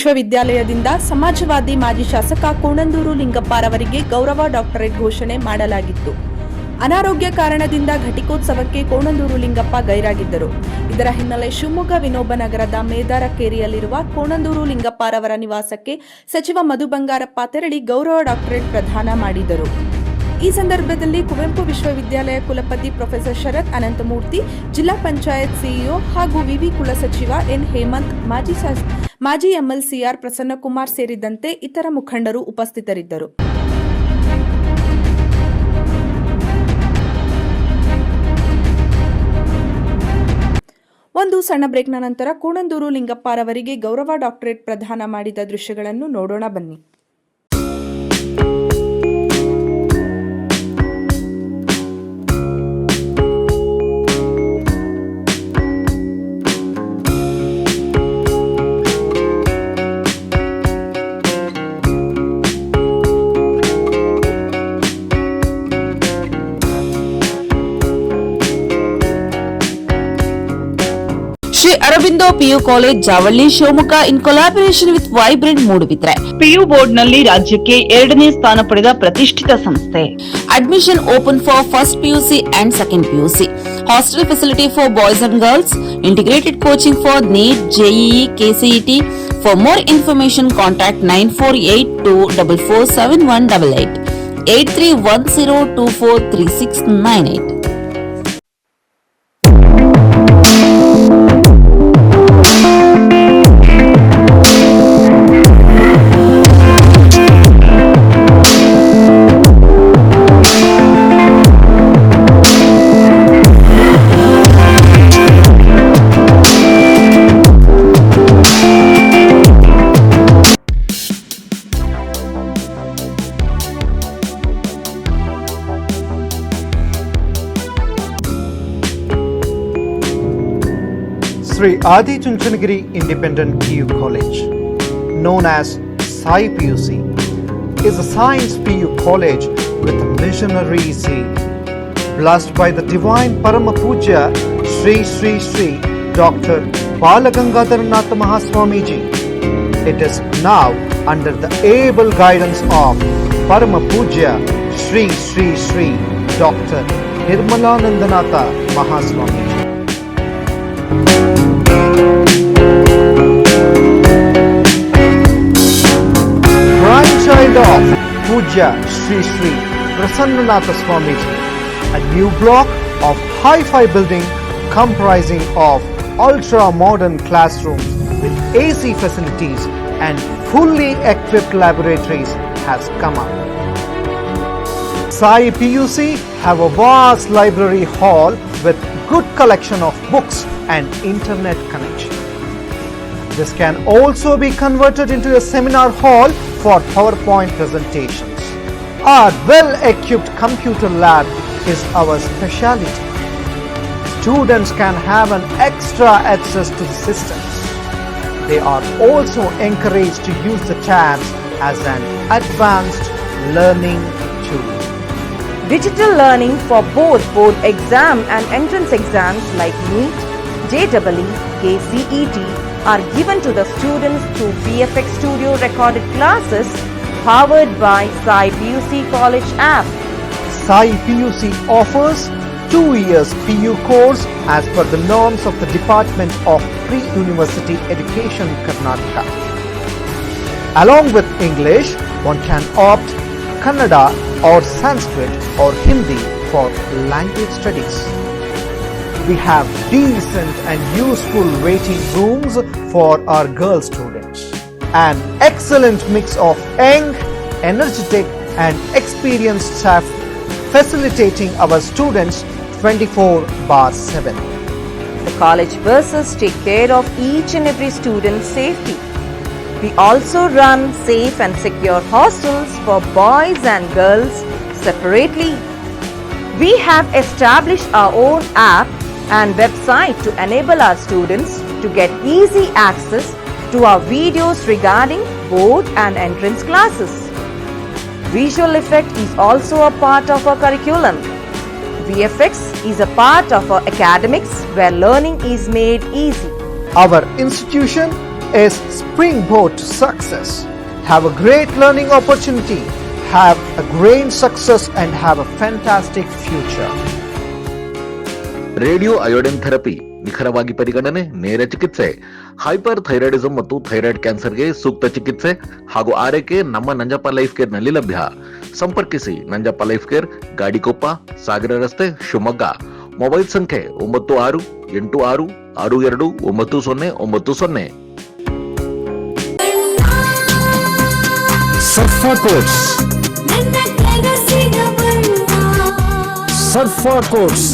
ವಿಶ್ವವಿದ್ಯಾಲಯದಿಂದ ಸಮಾಜವಾದಿ ಮಾಜಿ ಶಾಸಕ ಕೋಣಂದೂರು ಲಿಂಗಪ್ಪರವರಿಗೆ ಗೌರವ ಡಾಕ್ಟರೇಟ್ ಘೋಷಣೆ ಮಾಡಲಾಗಿತ್ತು. ಅನಾರೋಗ್ಯ ಕಾರಣದಿಂದ ಘಟಿಕೋತ್ಸವಕ್ಕೆ ಕೋಣಂದೂರು ಲಿಂಗಪ್ಪ ಗೈರಾಗಿದ್ದರು. ಇದರ ಹಿನ್ನೆಲೆ ಶಿವಮೊಗ್ಗ ವಿನೋಬ ನಗರದ ಮೇದಾರಕೇರಿಯಲ್ಲಿರುವ ಕೋಣಂದೂರು ಲಿಂಗಪ್ಪರವರ ನಿವಾಸಕ್ಕೆ ಸಚಿವ ಮಧು ಬಂಗಾರಪ್ಪ ತೆರಳಿ ಗೌರವ ಡಾಕ್ಟರೇಟ್ ಪ್ರದಾನ ಮಾಡಿದರು. ಈ ಸಂದರ್ಭದಲ್ಲಿ ಕುವೆಂಪು ವಿಶ್ವವಿದ್ಯಾಲಯ ಕುಲಪತಿ ಪ್ರೊಫೆಸರ್ ಶರತ್ ಅನಂತಮೂರ್ತಿ, ಜಿಲ್ಲಾ ಪಂಚಾಯತ್ ಸಿಇಒ ಹಾಗೂ ವಿವಿ ಕುಲಸಚಿವ ಎನ್ ಹೇಮಂತ್, ಮಾಜಿ ಎಂಎಲ್ಸಿಆರ್ ಪ್ರಸನ್ನಕುಮಾರ್ ಸೇರಿದಂತೆ ಇತರ ಮುಖಂಡರು ಉಪಸ್ಥಿತರಿದ್ದರು. ಒಂದು ಸಣ್ಣ ಬ್ರೇಕ್ನ ನಂತರ ಕೋಣಂದೂರು ಲಿಂಗಪ್ಪರವರಿಗೆ ಗೌರವ ಡಾಕ್ಟರೇಟ್ ಪ್ರದಾನ ಮಾಡಿದ ದೃಶ್ಯಗಳನ್ನು ನೋಡೋಣ ಬನ್ನಿ. Shri Aurobindo PU college Javalli Shivamogga in collaboration with vibrant Moodbidri PU board ನಲ್ಲಿ ರಾಜ್ಯಕ್ಕೆ 2ನೇ ಸ್ಥಾನ ಪಡೆದ ಪ್ರತಿಷ್ಠಿತ ಸಂಸ್ಥೆ. Admission open for first PUC and second PUC. Hostel facility for boys and girls. Integrated coaching for neat, JEE, KCET. For more information contact 9482447188 8310243698. Sri Adi Chunchanagiri Independent PU College, known as Sai PUC, is a science PU college with a missionary zeal. Blessed by the divine Parama Puja Sri Sri Sri Dr. Balagangadharanath Mahaswamiji, it is now under the able guidance of Parama Puja Sri Sri Sri Dr. Nirmalanandanatha Mahaswamiji. Grandchild of Puja Sri Sri Prasannanatha Swamiji, a new block of hi-fi building comprising of ultra-modern classrooms with AC facilities and fully equipped laboratories has come up. Sai PUC have a vast library hall with good collection of books and internet connection. This can also be converted into a seminar hall for PowerPoint presentations. Our well-equipped computer lab is our specialty. Students can have an extra access to the systems. They are also encouraged to use the tabs as an advanced learning tool. Digital learning for both board exam and entrance exams like NEET, JEE, KCET are given to the students through VFX Studio recorded classes powered by Sai PUC College app. Sai PUC offers 2 years PU course as per the norms of the Department of Pre-University Education Karnataka. Along with English, one can opt Kannada or Sanskrit or Hindi for language studies. We have decent and useful waiting rooms for our girl students. An excellent mix of young, energetic and experienced staff facilitating our students 24/7. The college buses take care of each and every student's safety. We also run safe and secure hostels for boys and girls separately. We have established our own app and website to enable our students to get easy access to our videos regarding board and entrance classes. Visual effect is also a part of our curriculum. VFX is a part of our academics where learning is made easy. Our institution is springboard to success. Have a great learning opportunity, have a great success and have a fantastic future. Radio iodine therapy ನಿಖರವಾಗಿ ಪರಿಗಣನೆ, ನೇರ ಚಿಕಿತ್ಸೆ, hyper ಥೈರಾಯ್ಡಿಸಂ ಮತ್ತು thyroid ಕ್ಯಾನ್ಸರ್ಗೆ ಸೂಕ್ತ ಚಿಕಿತ್ಸೆ ಹಾಗೂ ಆರೈಕೆ ನಮ್ಮ ನಂಜಪ್ಪ ಲೈಫ್ ಕೇರ್ ನಲ್ಲಿ ಲಭ್ಯ. ಸಂಪರ್ಕಿಸಿ ನಂಜಪ್ಪ ಲೈಫ್ ಕೇರ್, ಗಾಡಿಕೊಪ್ಪ, ಸಾಗರ ರಸ್ತೆ, ಶಿವಮೊಗ್ಗ. ಮೊಬೈಲ್ ಸಂಖ್ಯೆ 9686629090. ಸರ್ಫಾ ಕೋಟ್ಸ್, ಸರ್ಫಾ ಕೋಟ್ಸ್,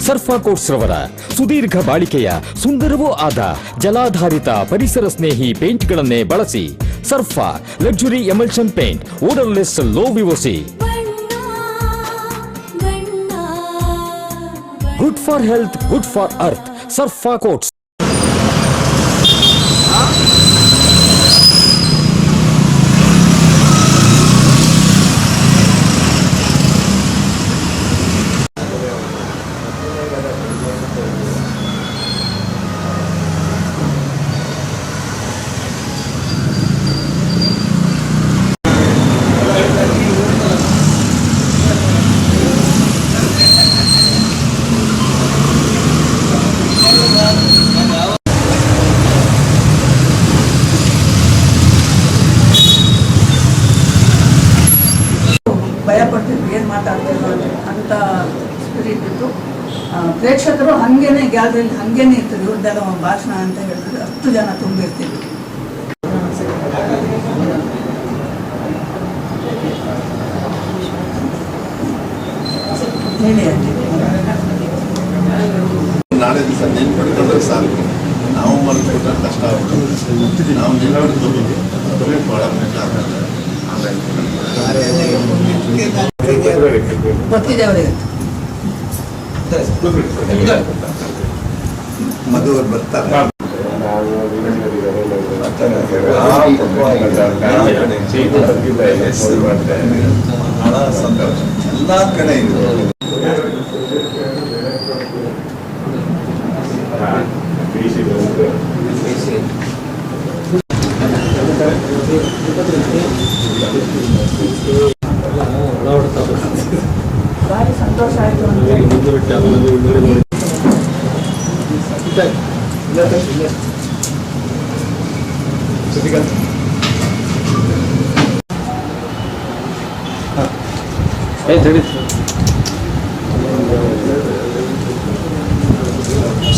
ಸರ್ಫಾ ಕೋಟ್ಸ್ ರವರ ಸುದೀರ್ಘ ಬಾಳಿಕೆಯ ಸುಂದರವೂ ಆದ ಜಲಾಧಾರಿತ ಪರಿಸರ ಸ್ನೇಹಿ ಪೇಂಟ್ಗಳನ್ನೇ ಬಳಸಿ. Surfa luxury emulsion paint, odourless, low VOC, good for health, good for earth. Surfa coats. ಭಯ ಪಡ್ತಿದ್ರು, ಏನು ಮಾತಾಡ್ತಿದ್ರು ಅಂತ ಸ್ಪಿರಿಟ್ ಇತ್ತು. ಪ್ರೇಕ್ಷಕರು ಹಾಗೇನೆ ಗ್ಯಾಲರಿಯಲ್ಲಿ ಹಾಗೇನೆ ಇರ್ತಿದ್ರು. ಇವ್ರದ್ದೆಲ್ಲ ಭಾಷಣ ಅಂತ ಹೇಳಿದ್ರೆ 10 ಜನ ತುಂಬಿರ್ತಿದ್ರು. ಹೇಳಿ ನಾಳೆ ದಿವಸ ನೆನ್ಪಿಡ್ಕೊಂಡ್ರೆ ಸಾಕು. ನಾವು ಮರ್ತ್ಬಿಟ್ರೆ ಕಷ್ಟ ಆಗ್ಬಿಡುತ್ತೆ. ನಾವು ನೆನ್ಪಿಡ್ಕೋಬೇಕು, ಅದೇ ಭಾಳ ಕಷ್ಟ ಆಗ್ತದೆ. ಗೊತ್ತಿದೆ ಅವರಿಗೆ. ಮದುವೆ ಬರ್ತಾರೆ, ಹಣ ಸಂತೋಷ ಎಲ್ಲ ಕಡೆ ಇದೆ. ಭಾರಿ ಸಂತೋಷ ಆಯಿತು ಅಂತ.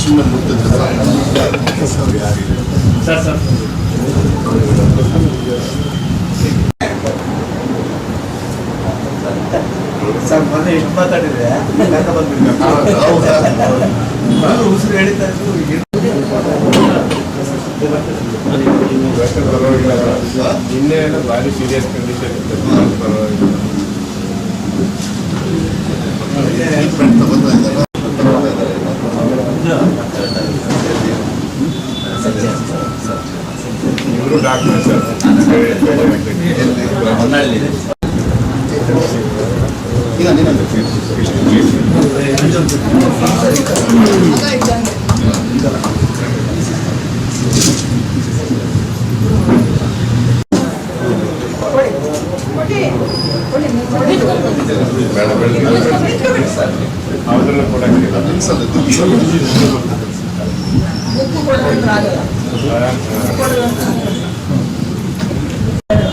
ಸುಮ್ಮನೆ ಮುಟ್ಟಿದ್ರೆ ಯಾರಿಲ್ಲ. ಸರ್ ಮೊನ್ನೆ ಎಷ್ಟು ಮಾತಾಡಿದ್ರೆ ಉಸಿರು ಹೇಳಿತಾ ನಿನ್ನೆ ಭಾರಿ ಸೀರಿಯಸ್ ಕಂಡೀಷನ್ ಇತ್ತು. ಇವರು ಡಾಕ್ಟರ್ ಸರ್.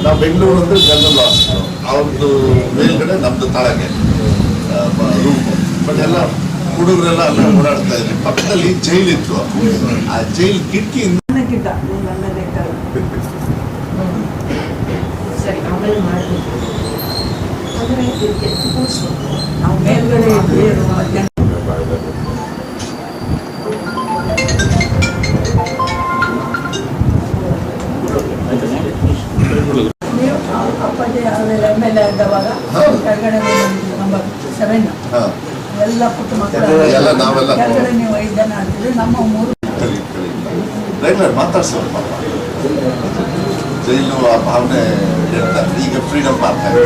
ನಾವು ಬೆಂಗಳೂರು ಅಂದ್ರೆ ಜನರಲ್ ಹಾಸ್ಪಿಟಲ್, ಅವ್ರದ್ದು ಮೇಲ್ಗಡೆ ನಮ್ದು ತಾಳಗೆ ರೂಮ್. ಬಟ್ ಎಲ್ಲ ಹುಡುಗರೆಲ್ಲ ಅಲ್ಲ ಓಡಾಡ್ತಾ ಇದ್ವಿ. ಪಕ್ಕದಲ್ಲಿ ಜೈಲಿತ್ತು, ಆ ಜೈಲ್ ಕಿಟಕಿಯಿಂದ ನಾವು ಮೇಲ್ಗಡೆ ಇದ್ವಿ. ಅಪ್ಪಾಜಿ ಆಮೇಲೆ MLA ಇದ್ದವಾಗ ಕೆಳಗಡೆ ನಂಬರ್ 7 ಎಲ್ಲ ಪುಟ್ಟ ಮಕ್ಕಳು ಕೆಳಗಡೆ ನೀವು 5 ಜನ ಆಗ್ತಿದ್ರಿ. ನಮ್ಮ 3 ರೆಗ್ಯುಲರ್ ಮಾತಾಡ್ಸೋರು ಪಾಪ. ಜೈಲು ಆ ಭಾವನೆ ಈಗ ಫ್ರೀಡಮ್ ಆಗ್ತಾ ಇದೆ.